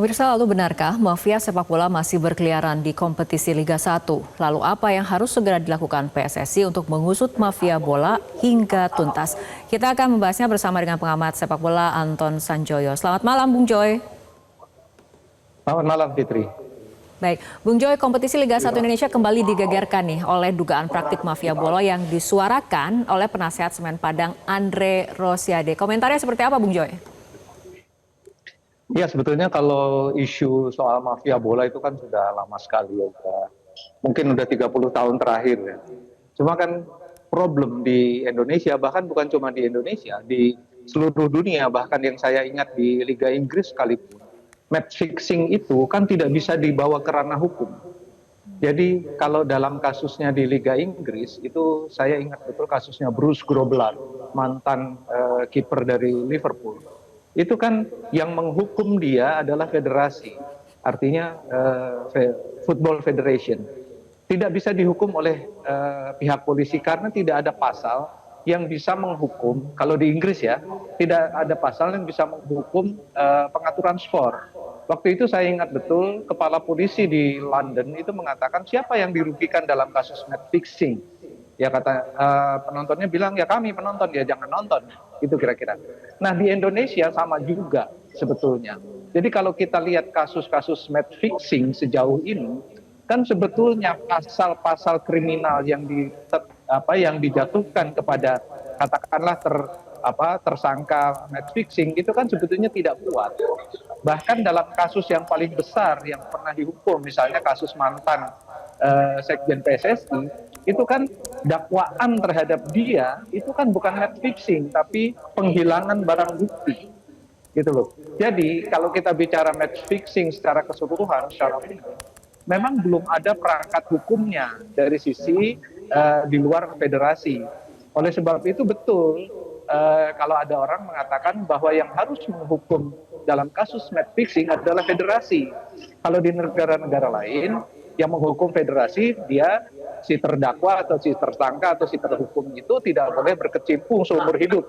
Pemirsa, lalu benarkah mafia sepak bola masih berkeliaran di kompetisi Liga 1? Lalu apa yang harus segera dilakukan PSSI untuk mengusut mafia bola hingga tuntas? Kita akan membahasnya bersama dengan pengamat sepak bola Anton Sanjoyo. Selamat malam, Bung Joy. Selamat malam, Fitri. Baik, Bung Joy, kompetisi Liga 1 Indonesia kembali digegerkan nih oleh dugaan praktik mafia bola yang disuarakan oleh penasehat Semen Padang Andre Rosiade. Komentarnya seperti apa, Bung Joy? Ya, sebetulnya kalau isu soal mafia bola itu kan sudah lama sekali ya. Mungkin udah 30 tahun terakhir ya. Cuma kan problem di Indonesia, bahkan bukan cuma di Indonesia, di seluruh dunia, bahkan yang saya ingat di Liga Inggris sekalipun, match fixing itu kan tidak bisa dibawa ke ranah hukum. Jadi kalau dalam kasusnya di Liga Inggris, itu saya ingat betul kasusnya Bruce Grobbelaar, mantan kiper dari Liverpool. Itu kan yang menghukum dia adalah federasi, artinya Football Federation. Tidak bisa dihukum oleh pihak polisi karena tidak ada pasal yang bisa menghukum, kalau di Inggris ya, tidak ada pasal yang bisa menghukum pengaturan skor. Waktu itu saya ingat betul kepala polisi di London itu mengatakan siapa yang dirugikan dalam kasus match fixing. Ya kata penontonnya bilang ya kami penonton, ya jangan nonton, itu kira-kira. Nah di Indonesia sama juga sebetulnya. Jadi kalau kita lihat kasus-kasus match fixing sejauh ini, kan sebetulnya pasal-pasal kriminal yang dijatuhkan kepada katakanlah tersangka match fixing itu kan sebetulnya tidak kuat. Bahkan dalam kasus yang paling besar yang pernah dihukum, misalnya kasus mantan Sekjen PSSI, itu kan dakwaan terhadap dia itu kan bukan match fixing tapi penghilangan barang bukti, gitu loh. Jadi kalau kita bicara match fixing secara keseluruhan, secara umum, memang belum ada perangkat hukumnya dari sisi di luar federasi. Oleh sebab itu betul kalau ada orang mengatakan bahwa yang harus menghukum dalam kasus match fixing adalah federasi. Kalau di negara-negara lain yang menghukum federasi, dia si terdakwa atau si tersangka atau si terhukum itu tidak boleh berkecimpung seumur hidup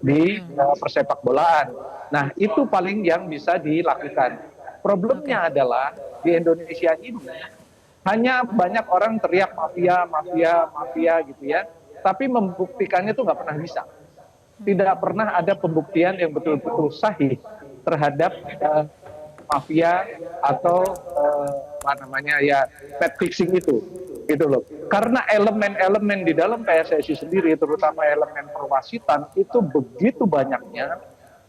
di persepak bolaan. Nah itu paling yang bisa dilakukan. Problemnya adalah di Indonesia ini hanya banyak orang teriak mafia, mafia, mafia gitu ya, tapi membuktikannya itu nggak pernah bisa. Tidak pernah ada pembuktian yang betul-betul sahih terhadap mafia atau match fixing itu, gitu loh. Karena elemen-elemen di dalam PSSI sendiri, terutama elemen perwasitan itu begitu banyaknya,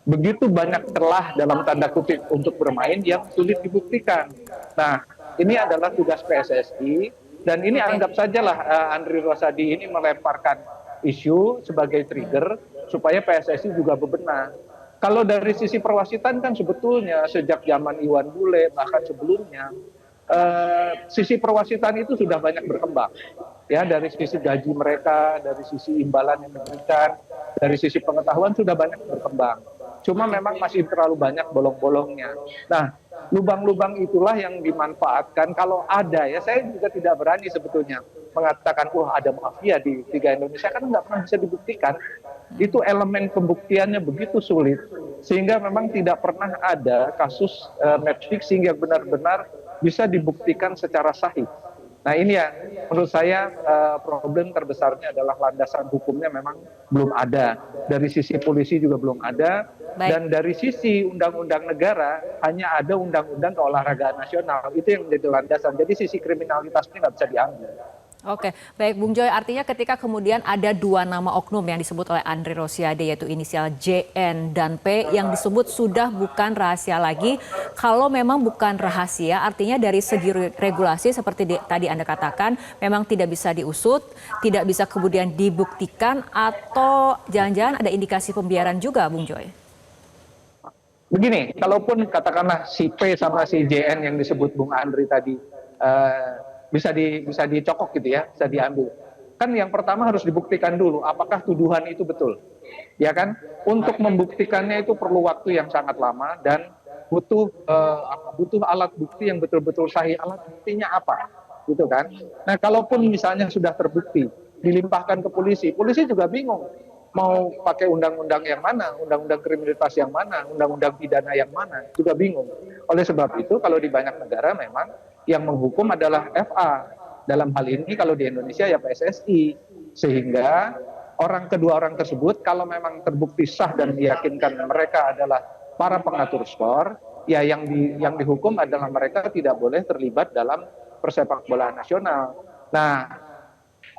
begitu banyak celah dalam tanda kutip untuk bermain yang sulit dibuktikan. Nah, ini adalah tugas PSSI dan ini anggap sajalah Andre Rosiade ini melemparkan isu sebagai trigger supaya PSSI juga bebenah. Kalau dari sisi perwasitan kan sebetulnya sejak zaman Iwan Bule bahkan sebelumnya sisi perwasitan itu sudah banyak berkembang. Ya, dari sisi gaji mereka, dari sisi imbalan yang diberikan, dari sisi pengetahuan sudah banyak berkembang. Cuma memang masih terlalu banyak bolong-bolongnya. Nah, lubang-lubang itulah yang dimanfaatkan kalau ada ya. Saya juga tidak berani sebetulnya mengatakan wah ada mafia di Liga Indonesia, kan nggak pernah bisa dibuktikan. Itu elemen pembuktiannya begitu sulit sehingga memang tidak pernah ada kasus match fixing yang benar-benar bisa dibuktikan secara sahih. Nah ini ya menurut saya problem terbesarnya adalah landasan hukumnya memang belum ada. Dari sisi polisi juga belum ada. Baik. Dan dari sisi undang-undang negara hanya ada undang-undang keolahragaan nasional. Itu yang menjadi landasan. Jadi sisi kriminalitasnya nggak bisa diambil. Oke, baik Bung Joy, artinya ketika kemudian ada dua nama oknum yang disebut oleh Andre Rosiade yaitu inisial JN dan P yang disebut sudah bukan rahasia lagi. Kalau memang bukan rahasia, artinya dari segi regulasi seperti tadi Anda katakan memang tidak bisa diusut, tidak bisa kemudian dibuktikan atau jangan-jangan ada indikasi pembiaran juga Bung Joy? Begini, kalaupun katakanlah si P sama si JN yang disebut Bung Andre tadi bisa dicokok gitu ya, bisa diambil. Kan yang pertama harus dibuktikan dulu apakah tuduhan itu betul. Ya kan? Untuk membuktikannya itu perlu waktu yang sangat lama dan butuh alat bukti yang betul-betul sahih. Alat buktinya apa? Gitu kan? Nah, kalaupun misalnya sudah terbukti, dilimpahkan ke polisi, polisi juga bingung. mau pakai undang-undang yang mana, undang-undang kriminalitas yang mana, undang-undang pidana yang mana, juga bingung. Oleh sebab itu, kalau di banyak negara memang yang menghukum adalah FA. Dalam hal ini kalau di Indonesia ya PSSI. Sehingga kedua orang tersebut kalau memang terbukti sah dan meyakinkan mereka adalah para pengatur skor, ya yang dihukum adalah mereka tidak boleh terlibat dalam persepak bolaan nasional. Nah,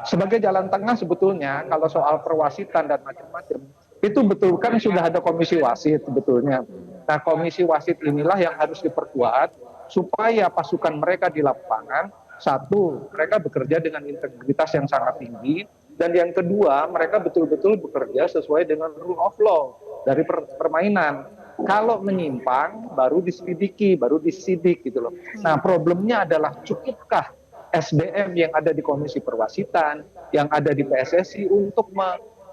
sebagai jalan tengah sebetulnya kalau soal perwasitan dan macam-macam itu betul kan sudah ada komisi wasit sebetulnya. Nah, komisi wasit inilah yang harus diperkuat supaya pasukan mereka di lapangan, satu, mereka bekerja dengan integritas yang sangat tinggi, dan yang kedua, mereka betul-betul bekerja sesuai dengan rule of law dari permainan. Kalau menyimpang, baru diselidiki, baru disidik gitu loh. Nah, problemnya adalah cukupkah SDM yang ada di Komisi Perwasitan, yang ada di PSSI untuk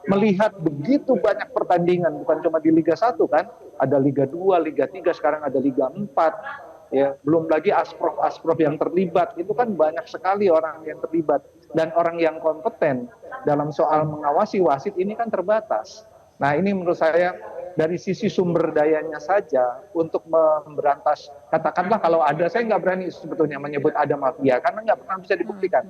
melihat begitu banyak pertandingan, bukan cuma di Liga 1 kan, ada Liga 2, Liga 3, sekarang ada Liga 4, ya, belum lagi asprof yang terlibat, itu kan banyak sekali orang yang terlibat, dan orang yang kompeten dalam soal mengawasi wasit ini kan terbatas. Nah, ini menurut saya dari sisi sumber dayanya saja untuk memberantas, katakanlah kalau ada, saya nggak berani sebetulnya menyebut ada mafia karena nggak pernah bisa dibuktikan.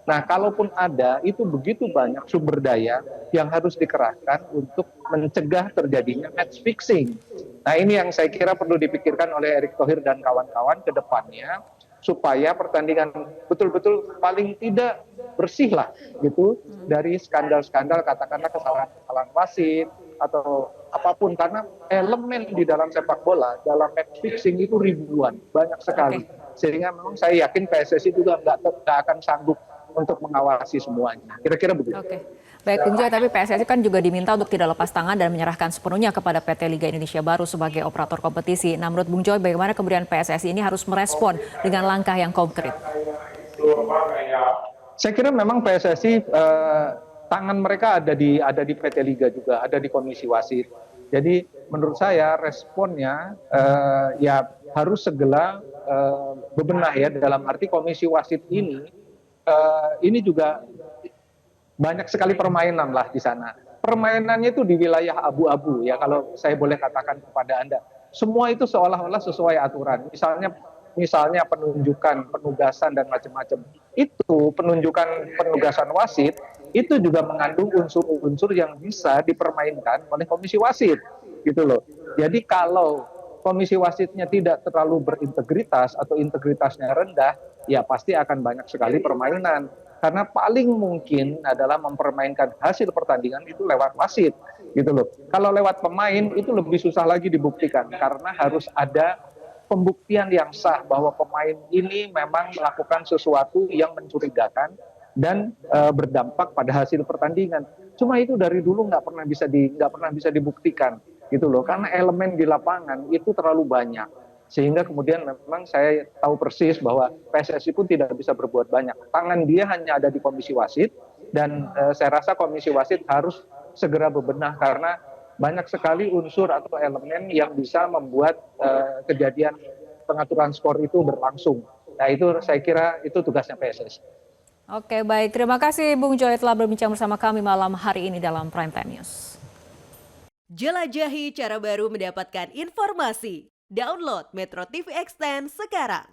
Nah, kalaupun ada, itu begitu banyak sumber daya yang harus dikerahkan untuk mencegah terjadinya match fixing. Nah, ini yang saya kira perlu dipikirkan oleh Erick Thohir dan kawan-kawan ke depannya, supaya pertandingan betul-betul paling tidak bersih lah gitu dari skandal-skandal, katakanlah kesalahan wasit atau apapun, karena elemen di dalam sepak bola dalam match fixing itu ribuan, banyak sekali. Sehingga memang saya yakin PSSI juga nggak akan sanggup untuk mengawasi semuanya. Kira-kira begitu. Oke. Baik, Bung Joy, tapi PSSI kan juga diminta untuk tidak lepas tangan dan menyerahkan sepenuhnya kepada PT Liga Indonesia Baru sebagai operator kompetisi. Nah, menurut Bung Joy, bagaimana kemudian PSSI ini harus merespon dengan langkah yang konkret? Saya kira memang PSSI tangan mereka ada di PT Liga juga, ada di Komisi Wasit. Jadi menurut saya responnya ya harus segera bebenah ya, dalam arti Komisi Wasit ini juga banyak sekali permainan lah di sana. Permainannya itu di wilayah abu-abu ya, kalau saya boleh katakan kepada Anda. Semua itu seolah-olah sesuai aturan. Misalnya penunjukan, penugasan dan macam-macam. Itu penugasan wasit itu juga mengandung unsur-unsur yang bisa dipermainkan oleh komisi wasit gitu loh. Jadi kalau komisi wasitnya tidak terlalu berintegritas atau integritasnya rendah, ya pasti akan banyak sekali permainan. Karena paling mungkin adalah mempermainkan hasil pertandingan itu lewat wasit gitu loh. Kalau lewat pemain itu lebih susah lagi dibuktikan, karena harus ada pembuktian yang sah bahwa pemain ini memang melakukan sesuatu yang mencurigakan dan berdampak pada hasil pertandingan. Cuma itu dari dulu nggak pernah bisa dibuktikan gitu loh, karena elemen di lapangan itu terlalu banyak. Sehingga kemudian memang saya tahu persis bahwa PSSI pun tidak bisa berbuat banyak. Tangan dia hanya ada di komisi wasit, dan saya rasa komisi wasit harus segera bebenah, karena banyak sekali unsur atau elemen yang bisa membuat kejadian pengaturan skor itu berlangsung. Nah, itu saya kira itu tugasnya PSSI. Oke, baik. Terima kasih Bung Joy telah berbincang bersama kami malam hari ini dalam Prime Time News. Jelajahi cara baru mendapatkan informasi. Download Metro TV Extend sekarang.